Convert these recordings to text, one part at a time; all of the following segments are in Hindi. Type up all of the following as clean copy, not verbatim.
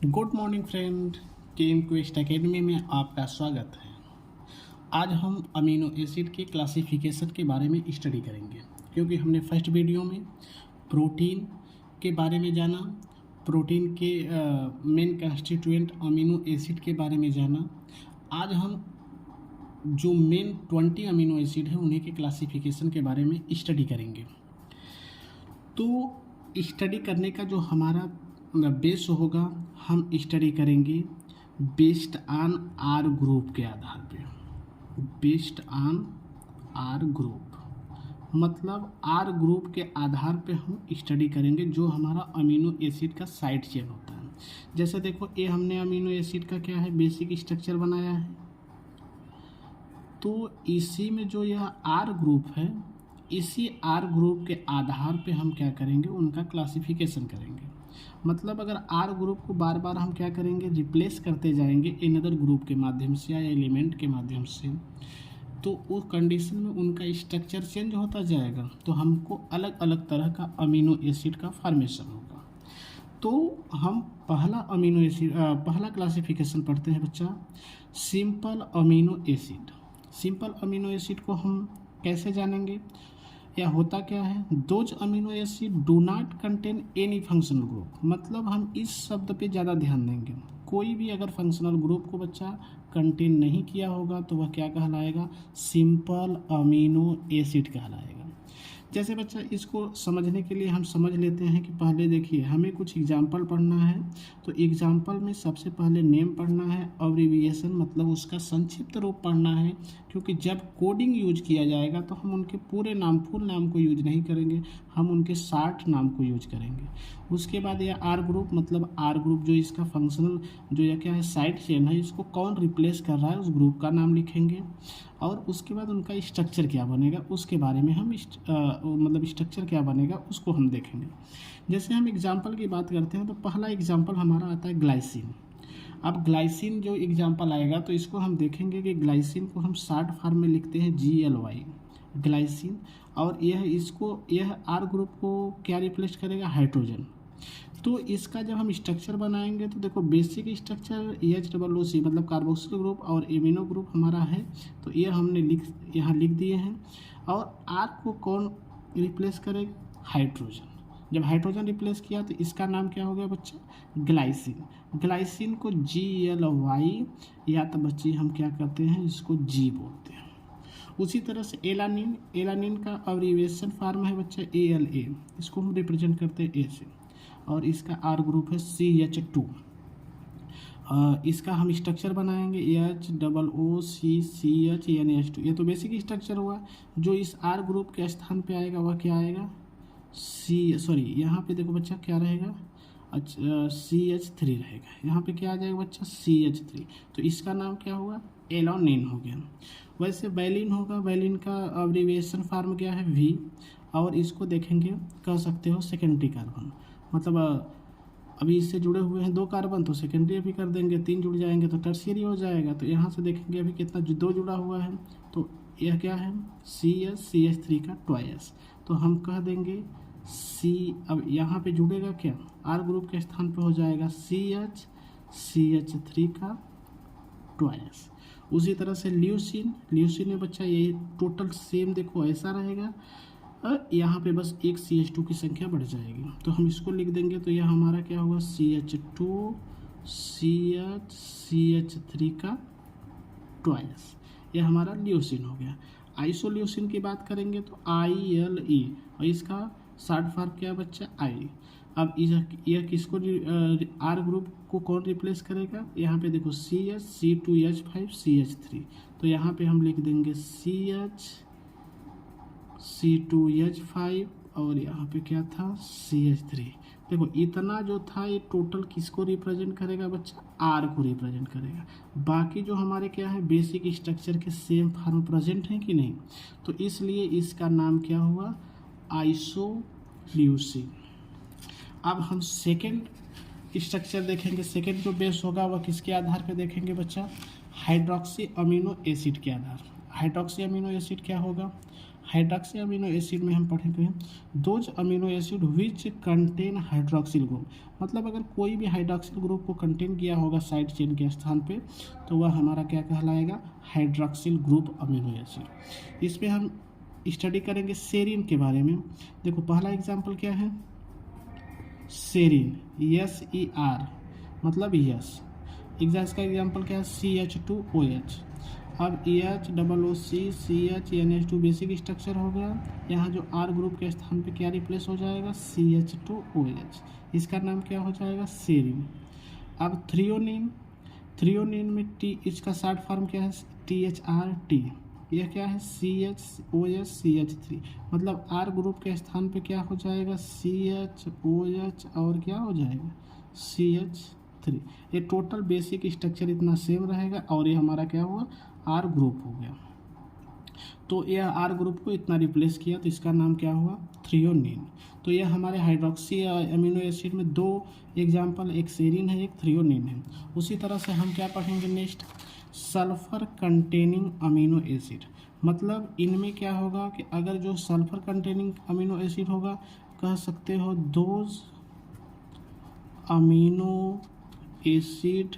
Good morning friend, team quest academy में आपका स्वागत है। आज हम अमीनो एसिड के क्लासिफिकेशन के बारे में स्टडी करेंगे, क्योंकि हमने फर्स्ट वीडियो में प्रोटीन के बारे में जाना, प्रोटीन के मेन कंस्टिट्यूएंट अमीनो एसिड के बारे में जाना। आज हम जो मेन 20 अमीनो एसिड है उन्हीं के क्लासिफिकेशन के बारे में स्टडी करेंगे। तो स्टडी करने का जो हमारा बेस होगा, हम स्टडी करेंगे बेस्ड ऑन आर ग्रुप के आधार पे। बेस्ड ऑन आर ग्रुप मतलब आर ग्रुप के आधार पे हम स्टडी करेंगे जो हमारा अमीनो एसिड का साइड चेन होता है। जैसे देखो, ये हमने अमीनो एसिड का क्या है, बेसिक स्ट्रक्चर बनाया है। तो इसी में जो यह आर ग्रुप है, इसी आर ग्रुप के आधार पे हम क्या करेंगे, उनका क्लासिफिकेशन करेंगे। मतलब अगर आर ग्रुप को बार बार हम क्या करेंगे, रिप्लेस करते जाएंगे इन अदर ग्रुप के माध्यम से या एलिमेंट के माध्यम से, तो उस कंडीशन में उनका स्ट्रक्चर चेंज होता जाएगा, तो हमको अलग अलग तरह का अमीनो एसिड का फॉर्मेशन होगा। तो हम पहला क्लासिफिकेशन पढ़ते हैं बच्चा, simple amino acid. Simple amino acid को हम कैसे जानेंगे, या होता क्या है, those amino acid do not contain any functional group. मतलब हम इस शब्द पे ज़्यादा ध्यान देंगे। कोई भी अगर फंक्शनल ग्रुप को बच्चा कंटेन नहीं किया होगा तो वह क्या कहलाएगा, सिंपल अमीनो एसिड कहलाएगा। जैसे बच्चा इसको समझने के लिए हम समझ लेते हैं कि पहले देखिए, हमें कुछ एग्जाम्पल पढ़ना है। तो एग्जाम्पल में सबसे पहले नेम पढ़ना है, अब्रीविएशन मतलब उसका संक्षिप्त रूप पढ़ना है, क्योंकि जब कोडिंग यूज किया जाएगा तो हम उनके पूरे नाम, फुल नाम को यूज नहीं करेंगे, हम उनके शार्ट नाम को यूज करेंगे। उसके बाद यह आर ग्रुप मतलब आर ग्रुप जो इसका फंक्शनल जो यह क्या है, साइड चेन है, इसको कौन रिप्लेस कर रहा है उस ग्रुप का नाम लिखेंगे। और उसके बाद उनका स्ट्रक्चर क्या बनेगा उसके बारे में हम मतलब स्ट्रक्चर क्या बनेगा उसको हम देखेंगे। जैसे हम एग्जाम्पल की बात करते हैं तो पहला एग्जाम्पल हमारा आता है ग्लाइसिन। अब ग्लाइसिन जो एग्जाम्पल आएगा तो इसको हम देखेंगे कि ग्लाइसिन को हम शॉर्ट फॉर्म में लिखते हैं GLY, ग्लाइसिन। और यह आर ग्रुप को क्या रिप्लेस करेगा, हाइड्रोजन। तो इसका जब हम स्ट्रक्चर बनाएंगे तो देखो, बेसिक स्ट्रक्चर HOOC मतलब कार्बोक्सिल ग्रुप और एमिनो ग्रुप हमारा है, तो ये हमने यहाँ लिख दिए हैं। और आर को कौन रिप्लेस करेगा, हाइड्रोजन। जब हाइड्रोजन रिप्लेस किया तो इसका नाम क्या हो गया बच्चा, ग्लाइसिन। ग्लाइसिन को GLY या तो बच्चे हम क्या करते हैं, इसको G बोलते हैं। उसी तरह से एलानिन, एलानिन का अब्रीविएशन फॉर्म है बच्चा ALA, इसको हम रिप्रेजेंट करते हैं A से। और इसका आर ग्रुप है CH2। इसका हम स्ट्रक्चर बनाएंगे HOOCCH NH2। ये तो बेसिक स्ट्रक्चर हुआ। जो इस आर ग्रुप के स्थान पे आएगा वह क्या आएगा, यहाँ पे देखो बच्चा क्या रहेगा, CH3 रहेगा। यहाँ पे क्या आ जाएगा बच्चा, CH3। तो इसका नाम क्या हुआ, एलोनिन हो गया। वैसे वैलिन होगा, वैलिन का अब्रीविएशन फॉर्म क्या है, V। और इसको देखेंगे, कह सकते हो सेकेंडरी कार्बन। मतलब अभी इससे जुड़े हुए हैं 2 कार्बन, तो सेकेंडरी भी कर देंगे, 3 जुड़ जाएंगे तो टर्शियरी हो जाएगा। तो यहाँ से देखेंगे अभी कितना 2 जुड़ा हुआ है, तो यह क्या है, CH3 का ट्वाइस। तो हम कह देंगे C। अब यहाँ पे जुड़ेगा क्या, आर ग्रुप के स्थान पे हो जाएगा CH3 का ट्वाइस। उसी तरह से ल्यूसिन, ल्यूसिन में बच्चा ये टोटल सेम देखो ऐसा रहेगा, यहाँ पे बस एक CH2 की संख्या बढ़ जाएगी, तो हम इसको लिख देंगे। तो यह हमारा क्या होगा, CH2 CH3 का ट्वाइस। यह हमारा ल्यूसिन हो गया। आइसोल्यूसिन की बात करेंगे तो ILE, और इसका शॉर्ट फॉर्म क्या है बच्चा, I। अब यह किसको, आर ग्रुप को कौन रिप्लेस करेगा, यहाँ पे देखो C2H5 CH3। तो यहाँ पे हम लिख देंगे C2H5 और यहाँ पे क्या था, CH3। देखो इतना जो था ये टोटल किसको रिप्रेजेंट करेगा बच्चा, आर को रिप्रेजेंट करेगा। बाकी जो हमारे क्या है, बेसिक स्ट्रक्चर के सेम फॉर्म प्रेजेंट हैं कि नहीं, तो इसलिए इसका नाम क्या हुआ, आइसोल्यूसिन। अब हम सेकेंड स्ट्रक्चर देखेंगे। सेकेंड जो बेस होगा वह किसके आधार पर देखेंगे बच्चा, हाइड्रोक्सी अमीनो एसिड के आधार। हाइड्रोक्सी अमीनो एसिड क्या होगा? हाइड्रोक्सी अमीनो एसिड में हम पढ़ेंगे those amino acid which contain hydroxyl group. मतलब अगर कोई भी हाइड्रोक्सिल ग्रुप को कंटेन किया होगा साइड चेन के स्थान पे तो वह हमारा क्या कहलाएगा? Hydroxyl group amino acid. इसमें हम स्टडी करेंगे सेरीन के बारे में। देखो पहला एग्जाम्पल क्या है? सेरीन, SER मतलब यस। इसका एग्जाम्पल क्या है? CH2OH। अब EHOOC CHNH2 बेसिक स्ट्रक्चर हो गया। यहाँ जो R ग्रुप के स्थान पे क्या रिप्लेस हो जाएगा? CH2OH। इसका नाम क्या हो जाएगा? सेरीन। अब थ्रियोनिन, थ्रियोनिन में T, इसका शॉर्ट फॉर्म क्या है? THRT। यह क्या है? CHOH CH3। मतलब R ग्रुप के स्थान पे क्या हो जाएगा? CHOH और क्या हो जाएगा? CH3। ये टोटल बेसिक स्ट्रक्चर इतना सेम रहेगा और ये हमारा क्या हुआ? R ग्रुप हो गया। तो यह R ग्रुप को इतना रिप्लेस किया तो इसका नाम क्या हुआ? थ्रियोनिन। तो यह हमारे हाइड्रोक्सी अमीनो एसिड में दो एग्जाम्पल, एक सेरीन है, एक थ्रियोनिन है। उसी तरह से हम क्या पढ़ेंगे next? Sulphur containing amino acid. मतलब इनमें क्या होगा कि अगर जो सल्फर कंटेनिंग अमीनो एसिड होगा, कह सकते हो those amino acid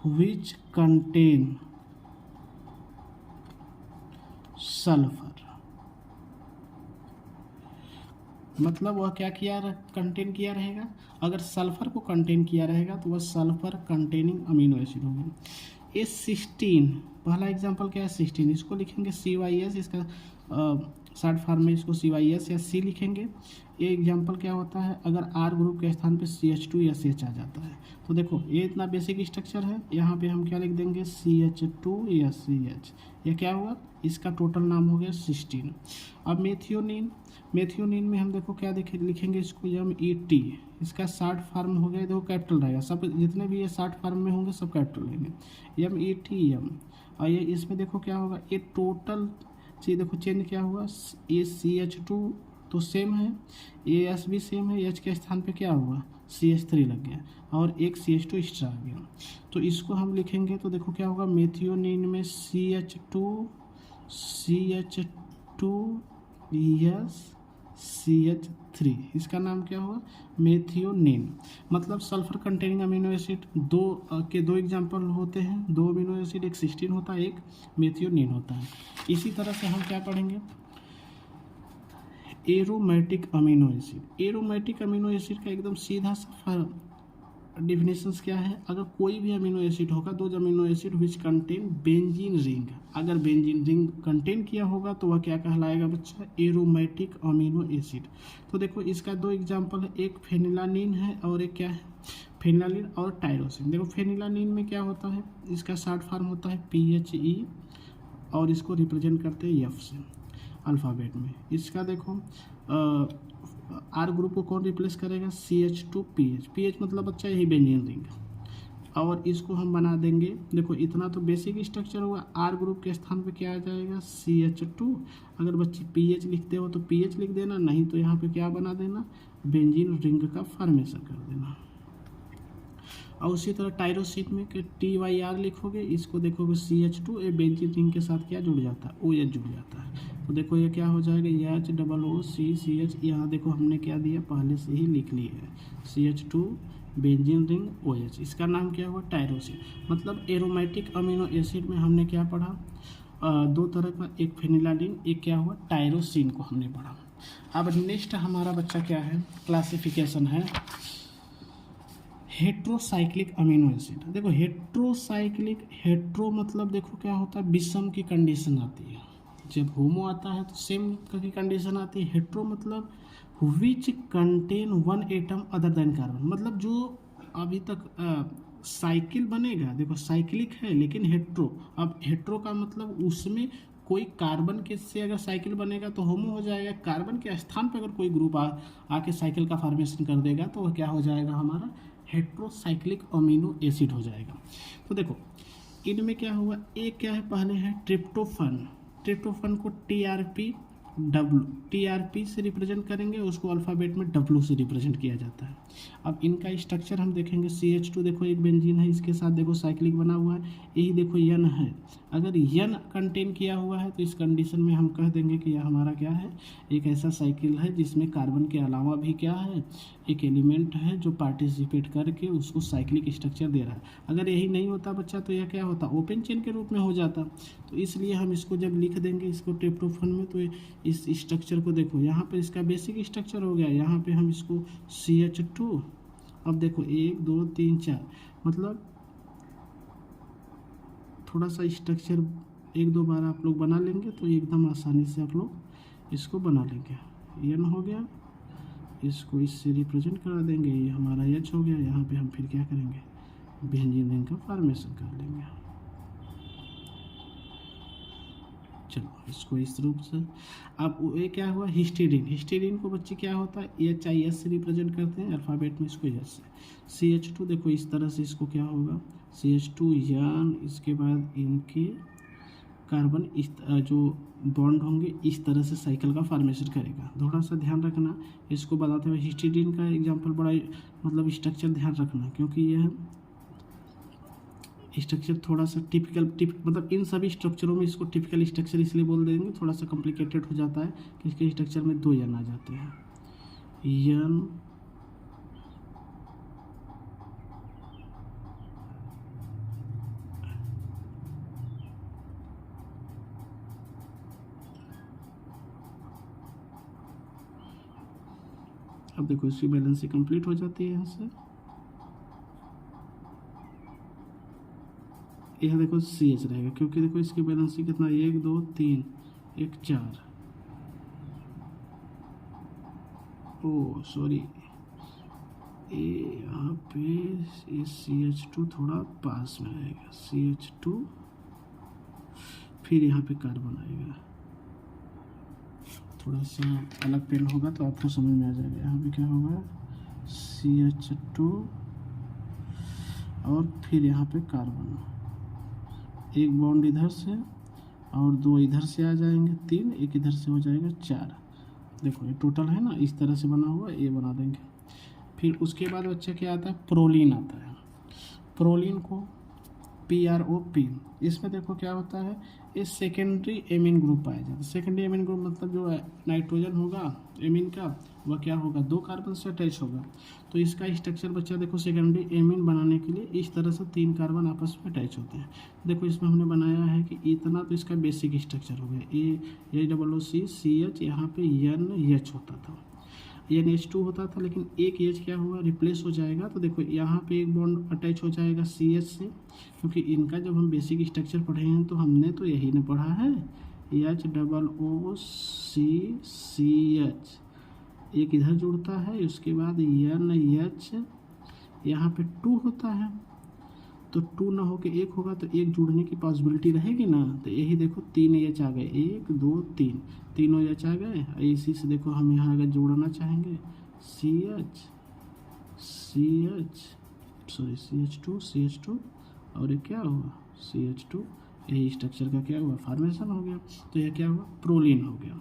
which contain sulphur. मतलब वह क्या किया कंटेन किया रहेगा? अगर सल्फर को कंटेन किया रहेगा तो वह सल्फर कंटेनिंग अमीनो एसिड होगा। S16 पहला एग्जांपल क्या है? 16। इसको लिखेंगे CYS, इसका शॉर्ट फॉर्म में इसको CYS या C लिखेंगे। ये एग्जांपल क्या होता है? अगर R ग्रुप के स्थान पे CH2 या CH आ जाता है तो देखो ये इतना बेसिक स्ट्रक्चर है। यहाँ पे हम क्या लिख देंगे? CH2 या CH। ये क्या हुआ? इसका टोटल नाम हो गया 16। अब मेथियोनिन, मेथियोनिन में हम देखो क्या लिखेंगे? इसको MET। इसका शॉर्ट फॉर्म हो गया, देखो कैपिटल रहेगा। सब जितने भी ये शॉर्ट फॉर्म में होंगे सब कैपिटल रहेंगे। METM। और ये इसमें देखो क्या होगा? ये टोटल चीज देखो चेंज क्या हुआ? ये CH2 तो सेम है, AS भी सेम है, H के स्थान पे क्या हुआ? CH3 लग गया और एक CH2 एक्स्ट्रा आ गया। तो इसको हम लिखेंगे तो देखो क्या होगा? मेथियोनिन में CH2 yes CH3। इसका नाम क्या हुआ? मेथियोनिन। मतलब सल्फर कंटेनिंग अमीनो एसिड दो एग्जांपल होते हैं। दो अमीनो एसिड, एक 16 होता है, एक मेथियोनिन होता है। इसी तरह से हम क्या पढ़ेंगे? Aromatic amino acid. Aromatic amino acid का एकदम सीधा सा डिफिनेशंस क्या है? अगर कोई भी अमीनो एसिड होगा, दो amino acid which contain benzene ring, अगर बेंजीन रिंग कंटेन किया होगा तो वह क्या कहलाएगा बच्चा? Aromatic amino acid. तो देखो इसका दो एग्जांपल है, एक फेनिलानिन है और एक क्या है? फेनिलानिन और टायरोसिन। देखो फेनिलानिन में क्या होता है? इसका शॉर्ट फॉर्म होता है PHE और इसको रिप्रेजेंट करते हैं F से अल्फ़ाबेट में। इसका देखो R ग्रुप को कौन रिप्लेस करेगा? CH2PH। PH मतलब बच्चा यही बेंजीन रिंग। और इसको हम बना देंगे, देखो इतना तो बेसिक स्ट्रक्चर हुआ। R ग्रुप के स्थान पे क्या आ जाएगा? CH2। अगर बच्चे PH लिखते हो तो PH लिख देना, नहीं तो यहाँ पे क्या बना देना? बेंजीन रिंग का फॉर्मेशन कर देना। और उसी तरह टायरोसिन में TYR लिखोगे, इसको देखोगे CH2, ये बेंजीन रिंग के साथ क्या जुड़ जाता है? OH जुड़ जाता है। तो देखो ये क्या हो जाएगा? HOOC यहाँ देखो हमने क्या दिया? पहले से ही लिख लिया है CH2 बेंजीन रिंग OH। इसका नाम क्या हुआ? टायरोसिन। मतलब एरोमेटिक अमीनो एसिड में हमने क्या पढ़ा? दो तरह का, एक फेनिलानिन, एक क्या हुआ? टायरोसिन को हमने पढ़ा। अब नेक्स्ट हमारा बच्चा क्या है? क्लासिफिकेशन है हेट्रोसाइक्लिक अमीनो एसिड। देखो हेट्रोसाइक्लिक, हेट्रो मतलब देखो क्या होता है? विषम की कंडीशन आती है। जब होमो आता है तो सेम की कंडीशन आती है। हेट्रो मतलब विच contain one atom other than carbon. मतलब जो अभी तक साइकिल बनेगा, देखो साइक्लिक है लेकिन हेट्रो। अब हेट्रो का मतलब उसमें कोई कार्बन के से अगर साइकिल बनेगा तो होमो हो जाएगा। कार्बन के स्थान पर अगर कोई ग्रुप आके साइकिल का फॉर्मेशन कर देगा तो वह क्या हो जाएगा? हमारा हेट्रोसाइक्लिक अमीनो एसिड हो जाएगा। तो देखो इनमें क्या हुआ? एक क्या है? पहले है ट्रिप्टोफन। ट्रिप्टोफन को TRP से रिप्रेजेंट करेंगे, उसको अल्फ़ाबेट में W से रिप्रेजेंट किया जाता है। अब इनका स्ट्रक्चर हम देखेंगे। CH2 देखो एक बेंजीन है, इसके साथ देखो साइक्लिक बना हुआ है, यही देखो N है अगर यन कंटेन किया हुआ है तो इस कंडीशन में हम कह देंगे कि यह हमारा क्या है, एक ऐसा साइकिल है जिसमें कार्बन के अलावा भी क्या है, एक एलिमेंट है जो पार्टिसिपेट करके उसको साइक्लिक स्ट्रक्चर दे रहा है। अगर यही नहीं होता बच्चा तो यह क्या होता, ओपन चेन के रूप में हो जाता। तो इसलिए हम इसको जब लिख देंगे इसको ट्रिप्टोफन में, तो इस स्ट्रक्चर को देखो, यहाँ पर इसका बेसिक स्ट्रक्चर हो गया, यहाँ पर हम इसको CH2, अब देखो 1 2 3 4, मतलब थोड़ा सा स्ट्रक्चर 1 2 बार आप लोग बना लेंगे तो एकदम आसानी से आप लोग इसको बना लेंगे। एन हो गया, इसको इससे रिप्रेजेंट करा देंगे, ये हमारा एच हो गया। यहाँ पे हम फिर क्या करेंगे, बेंजीन रिंग का फॉर्मेशन कर लेंगे। चलो इसको इस रूप से, अब ये क्या हुआ, हिस्टीडीन। हिस्टीडीन को बच्चे क्या होता है, HIS से रिप्रेजेंट करते हैं अल्फ़ाबेट में, इसको एस से। CH2 देखो इस तरह से इसको क्या होगा, CH2 यान, इसके बाद इनके कार्बन इस जो बॉन्ड होंगे इस तरह से साइकिल का फॉर्मेशन करेगा। थोड़ा सा ध्यान रखना, इसको बताते हुए हिस्टीडीन का एग्जांपल बड़ा मतलब स्ट्रक्चर ध्यान रखना, क्योंकि यह स्ट्रक्चर थोड़ा सा टिपिकल मतलब इन सभी स्ट्रक्चरों में इसको टिपिकल स्ट्रक्चर इसलिए बोल देंगे, थोड़ा सा कॉम्प्लिकेटेड हो जाता है कि इसके स्ट्रक्चर में 2 यन आ जाते हैं। यन अब देखो इसकी बैलेंस कंप्लीट हो जाती है यहाँ से। यह देखो CH रहेगा, क्योंकि देखो इसकी बैलेंस कितना, 1 2 3 1 4, ओ सॉरी, यहाँ पे ये CH2 थोड़ा पास में रहेगा, CH2 फिर यहाँ पे कार्बन आएगा, थोड़ा सा अलग पेन होगा तो आपको समझ में आ जाएगा। यहाँ पे क्या होगा, CH2 और फिर यहाँ पे कार्बन, एक बॉन्ड इधर से और 2 इधर से आ जाएंगे, 3, एक इधर से हो जाएगा 4। देखो ये टोटल है ना, इस तरह से बना हुआ, ये बना देंगे। फिर उसके बाद बच्चा क्या आता है, प्रोलीन आता है। प्रोलीन को PROP, इसमें देखो क्या होता है, ये सेकेंडरी एमीन ग्रुप पाया जाता है। सेकेंडरी एमीन ग्रुप मतलब जो नाइट्रोजन होगा एमीन का, वह क्या होगा, 2 कार्बन से अटैच होगा। तो इसका स्ट्रक्चर बच्चा देखो, सेकेंडरी एमीन बनाने के लिए इस तरह से 3 कार्बन आपस में अटैच होते हैं। देखो इसमें हमने बनाया है कि इतना, तो इसका बेसिक स्ट्रक्चर हो गया, AOC CH, यहाँ पे NH होता था, NH2 होता था, लेकिन एक H क्या हुआ, रिप्लेस हो जाएगा। तो देखो यहाँ पे एक बॉन्ड अटैच हो जाएगा CH से, क्योंकि इनका जब हम बेसिक स्ट्रक्चर पढ़े हैं तो हमने तो यही ना पढ़ा है, HOOCH, एक इधर जुड़ता है, उसके बाद NH, यहाँ पे 2 होता है, तो 2 ना होके 1 होगा, तो 1 जुड़ने की पॉसिबिलिटी रहेगी ना। तो यही देखो 3 H आ गए, 1 2 3, तीनों H आ गए। इसी से देखो हम यहाँ अगर जोड़ना चाहेंगे, CH2 और ये क्या हुआ, CH2, यही स्ट्रक्चर का क्या हुआ, फॉर्मेशन हो गया। तो यह क्या हुआ, प्रोलीन हो गया।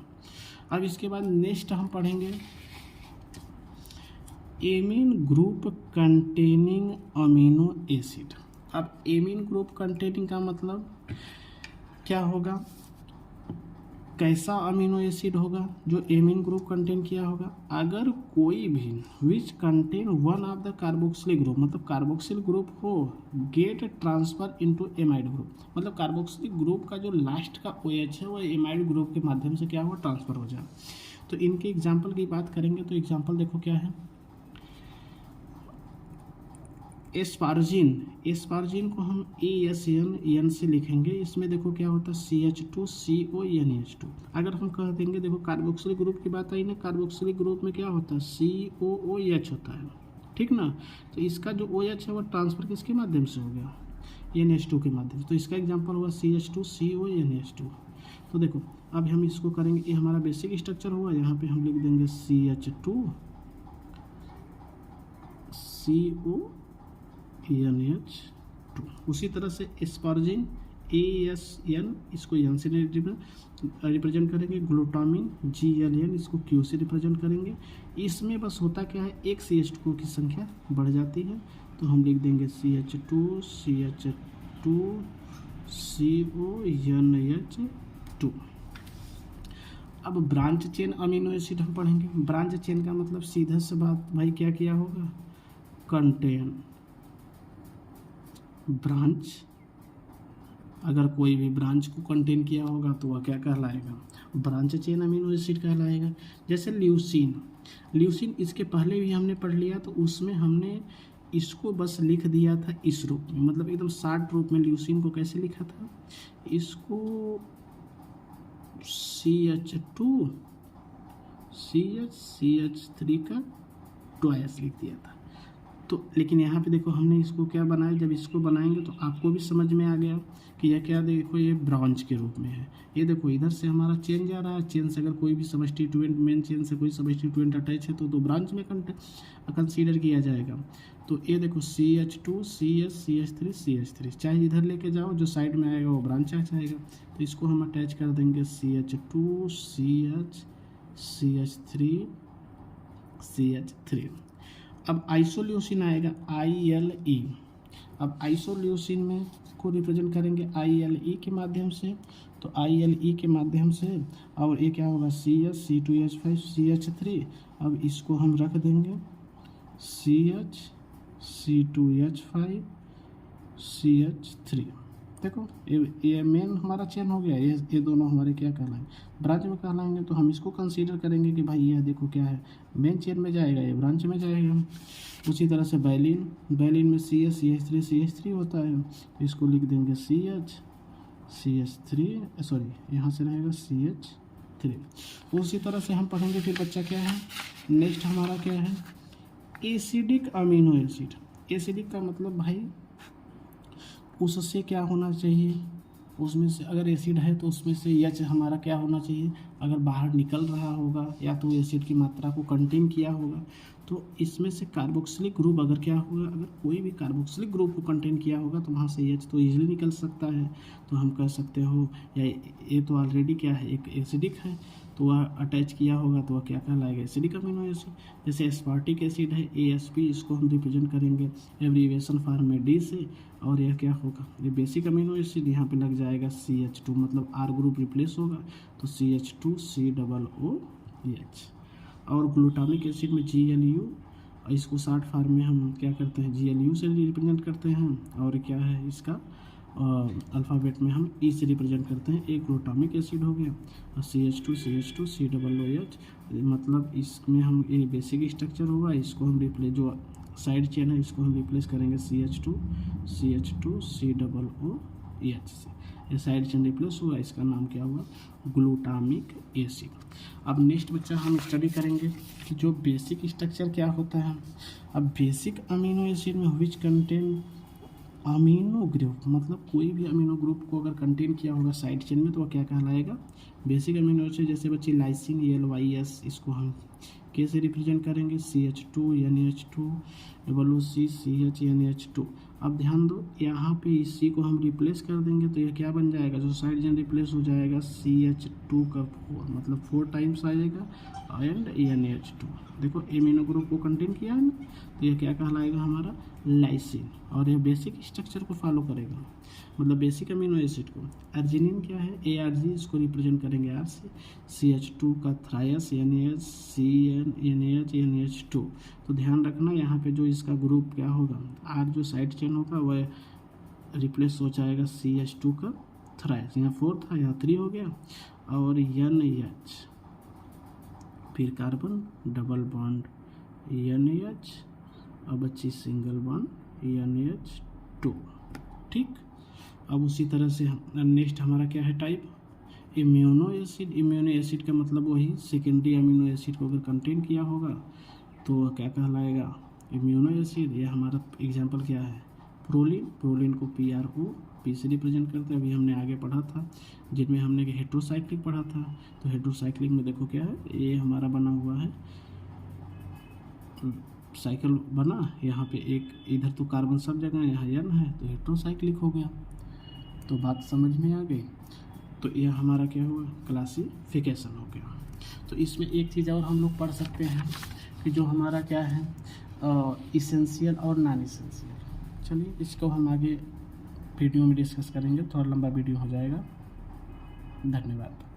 अब इसके बाद नेक्स्ट हम पढ़ेंगे amine group containing amino acid. अब एमीन ग्रुप कंटेनिंग का मतलब क्या होगा, कैसा अमीनो एसिड होगा जो एमीन ग्रुप कंटेन किया होगा। अगर कोई भी which contain one of the carboxylic group, मतलब कार्बोक्सिल ग्रुप हो, get transfer into amide group, मतलब कार्बोक्सिलिक ग्रुप का जो लास्ट का OH है वो एमाइड ग्रुप के माध्यम से क्या हुआ, ट्रांसफर हो जाए। तो इनके एग्जाम्पल की बात करेंगे तो एग्जाम्पल देखो क्या है, एस्पार्जिन को हम ESN से लिखेंगे। इसमें देखो क्या होता है, CH2CONH2। अगर हम कह देंगे, देखो कार्बोक्सिलिक ग्रुप की बात आई ना, कार्बोक्सिलिक ग्रुप में क्या होता है, COOH होता है, ठीक ना। तो इसका जो OH है वो ट्रांसफर किसके माध्यम से हो गया, NH2 के माध्यम से। तो इसका एग्जाम्पल हुआ CH2CONH2। तो देखो अब हम इसको करेंगे, ये हमारा बेसिक स्ट्रक्चर हुआ, यहाँ पे हम लिख देंगे CH2CONH2। उसी तरह से एस्पार्जिन ASN, इसको N से रिप्रेजेंट करेंगे, ग्लूटामिन GLN, इसको Q से रिप्रेजेंट करेंगे। इसमें बस होता क्या है, एक CH2 की संख्या बढ़ जाती है, तो हम लिख देंगे CH2 CONH2। अब ब्रांच चेन अमीनो एसिड हम पढ़ेंगे। ब्रांच चेन का मतलब सीधा सा बात भाई क्या किया होगा, कंटेन ब्रांच। अगर कोई भी ब्रांच को कंटेन किया होगा तो वह क्या कहलाएगा, ब्रांच चेन अमीनो एसिड कहलाएगा। जैसे ल्यूसीन, ल्यूसीन इसके पहले भी हमने पढ़ लिया, तो उसमें हमने इसको बस लिख दिया था इस रूप में, मतलब एकदम शॉर्ट रूप में। ल्यूसीन को कैसे लिखा था, इसको CH2 CH3 का ट्वाइस लिख दिया था। तो लेकिन यहाँ पे देखो हमने इसको क्या बनाया, जब इसको बनाएंगे तो आपको भी समझ में आ गया कि यह क्या, देखो ये ब्रांच के रूप में है। ये देखो इधर से हमारा चेन जा रहा है, चेन से अगर कोई भी सब्स्टिट्यूएंट, मेन चेन से कोई सब्स्टिट्यूएंट अटैच है तो ब्रांच में कंसीडर किया जाएगा। तो ये देखो CH2 CH3 CH3, चाहे इधर लेके जाओ, जो साइड में आएगा वो ब्रांच आ जाएगा। तो इसको हम अटैच कर देंगे CH2 CH3 CH3। अब आइसोल्यूसिन आएगा ILE। अब आइसोल्यूसिन में को रिप्रेजेंट करेंगे ILE के माध्यम से, तो ILE के माध्यम से, और ये क्या होगा CH2H5 CH3। अब इसको हम रख देंगे CH2H5 CH3। देखो ये मेन हमारा चेन हो गया। ये दोनों हमारे क्या कहलाएंगे, ब्रांच में कहलाएंगे। तो हम इसको कंसीडर करेंगे कि भाई यह देखो क्या है, मेन चेन में जाएगा, ये ब्रांच में जाएगा। उसी तरह से बैलिन, बैलिन में CH3 CH3 होता है, तो इसको लिख देंगे CH3, सॉरी यहाँ से रहेगा CH3। उसी तरह से हम पढ़ेंगे फिर बच्चा क्या है, नेक्स्ट हमारा क्या है, एसिडिक अमीनो एसिड। एसिडिक का मतलब भाई उससे क्या होना चाहिए, उसमें से अगर एसिड है तो उसमें से H हमारा क्या होना चाहिए, अगर बाहर निकल रहा होगा या तो एसिड की मात्रा को कंटेन किया होगा। तो इसमें से कार्बोक्सिलिक ग्रुप अगर क्या होगा, अगर कोई भी कार्बोक्सिलिक ग्रुप को कंटेन किया होगा तो वहाँ से H तो ईजिली निकल सकता है। तो हम कह सकते हो या ये तो ऑलरेडी क्या है, एक एसिडिक है, तो वह अटैच किया होगा तो वह क्या कहलाएगा, एसिडिक अमीनो एसिड। जैसे एस्पार्टिक एसिड है ASP, इसको हम रिप्रेजेंट करेंगे एब्रीविएशन फॉर्म में D से, और यह क्या होगा, ये बेसिक अमीनो एसिड। यहाँ पे लग जाएगा CH2, मतलब R ग्रुप रिप्लेस होगा तो CH2COOH। और ग्लूटामिक एसिड में GLU, इसको शॉर्ट फॉर्म में हम क्या करते हैं, GLU से रिप्रेजेंट करते हैं। और क्या है इसका अल्फ़ाबेट में हम E से रिप्रेजेंट करते हैं। एक ग्लूटामिक एसिड हो गया, और CH2 COOH, मतलब इसमें हम ये बेसिक स्ट्रक्चर होगा, इसको हम रिप्लेस, जो साइड चेन है इसको हम रिप्लेस करेंगे CH2 COOH से। ये साइड चेन रिप्लेस हुआ, इसका नाम क्या हुआ, ग्लूटामिक एसिड। अब नेक्स्ट बच्चा हम स्टडी करेंगे कि जो बेसिक स्ट्रक्चर क्या होता है। अब बेसिक अमीनो एसिड में विच कंटेन अमीनो ग्रुप, मतलब कोई भी अमीनो ग्रुप को अगर कंटेन किया होगा साइड चेन में तो वह क्या कहलाएगा, बेसिक अमीनो एसिड। जैसे बच्चे लाइसिन LYS, इसको हम K से रिप्रेजेंट करेंगे CH2 NH2 CH NH2। अब ध्यान दो यहाँ पे इसी को हम रिप्लेस कर देंगे तो ये क्या बन जाएगा, जो साइड चेन रिप्लेस हो जाएगा CH2 का 4, मतलब 4 टाइम्स आएगा, एंड NH2। देखो एमिनो ग्रुप को कंटेन किया है ना, तो ये क्या कहलाएगा हमारा, लाइसिन। और ये बेसिक स्ट्रक्चर को फॉलो करेगा, मतलब बेसिक अमीनो एसिड को। अर्जिनिन क्या है, ARG, इसको रिप्रेजेंट करेंगे R से। CH2 का थ्रायस NH NH2। तो ध्यान रखना यहाँ पे जो इसका ग्रुप क्या होगा, R जो साइड चेन होगा वह रिप्लेस हो जाएगा CH2 का थ्रायस। यहाँ 4 था, यहाँ 3 हो गया, और NH, फिर कार्बन डबल बॉन्ड NH, अब बच्ची सिंगल बॉन्ड NH2। ठीक। अब उसी तरह से नेक्स्ट हमारा क्या है type, immuno acid. Immuno acid का मतलब वही सेकेंडरी अमीनो एसिड को अगर कंटेन किया होगा तो वह क्या कहलाएगा, इम्यूनो एसिड। ये हमारा एग्जांपल क्या है, प्रोलिन। प्रोलिन को PRO से रिप्रेजेंट करते हैं। अभी हमने आगे पढ़ा था जिनमें हमने हेट्रोसाइक्लिक पढ़ा था, तो हेट्रोसाइक्लिक में देखो क्या है, ये हमारा बना हुआ है साइकिल बना, यहाँ पे एक इधर तो कार्बन सब जगह, यहाँ N है तो हेट्रोसाइक्लिक हो गया। तो बात समझ में आ गई। तो यह हमारा क्या हुआ, क्लासिफिकेशन हो गया। तो इसमें एक चीज़ और हम लोग पढ़ सकते हैं कि जो हमारा क्या है, इसेंशियल और नॉन इसेंशियल। चलिए इसको हम आगे वीडियो में डिस्कस करेंगे, थोड़ा लंबा वीडियो हो जाएगा। धन्यवाद।